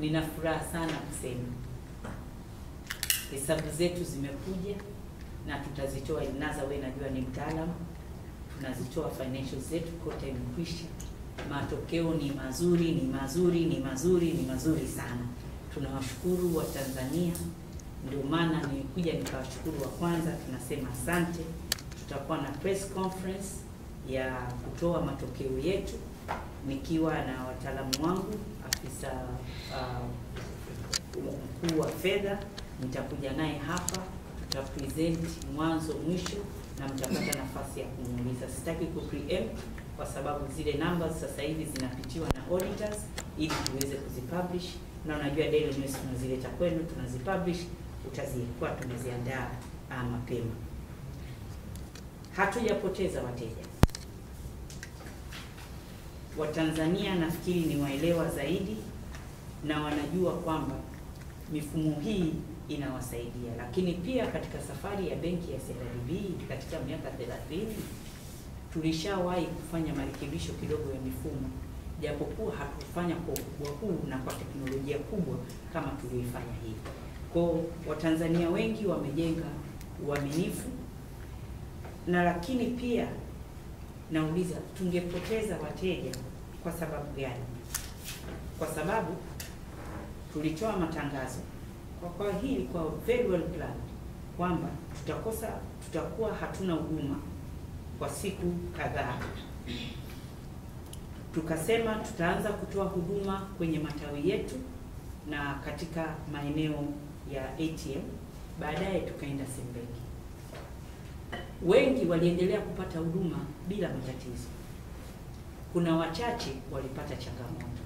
Nina furaha sana kusema hesabu zetu zimekuja na tutazitoa. Inaza wewe najua ni mtaalamu, tunazitoa financials zetu kote imekwisha. Matokeo ni mazuri, ni mazuri, ni mazuri, ni mazuri sana. Tunawashukuru wa Tanzania, ndio maana nilikuja nikawashukuru wa kwanza. Tunasema asante. Tutakuwa na press conference ya kutoa matokeo yetu nikiwa na wataalamu wangu, afisa mkuu wa fedha nitakuja naye hapa, tutapresent mwanzo mwisho na mtapata nafasi ya kumuuliza. Sitaki kupreempt kwa sababu zile numbers sasa hivi zinapitiwa na auditors ili tuweze kuzipublish, na unajua Daily News tunazileta kwenu, tunazipublish, utazikuwa tumeziandaa mapema. Hatujapoteza wateja. Watanzania nafikiri ni waelewa zaidi na wanajua kwamba mifumo hii inawasaidia, lakini pia katika safari ya benki ya CRDB katika miaka 30 tulishawahi kufanya marekebisho kidogo ya mifumo, japokuwa hatufanya kwa ukubwa huu na kwa teknolojia kubwa kama tulioifanya hivi. Kwa Watanzania wengi wamejenga uaminifu, na lakini pia nauliza tungepoteza wateja kwa sababu gani? Kwa sababu tulitoa matangazo kwa hili kwa very well planned kwamba tutakuwa hatuna huduma kwa siku kadhaa. Tukasema tutaanza kutoa huduma kwenye matawi yetu na katika maeneo ya ATM, baadaye tukaenda Sembeki. Wengi waliendelea kupata huduma bila matatizo. Kuna wachache walipata changamoto.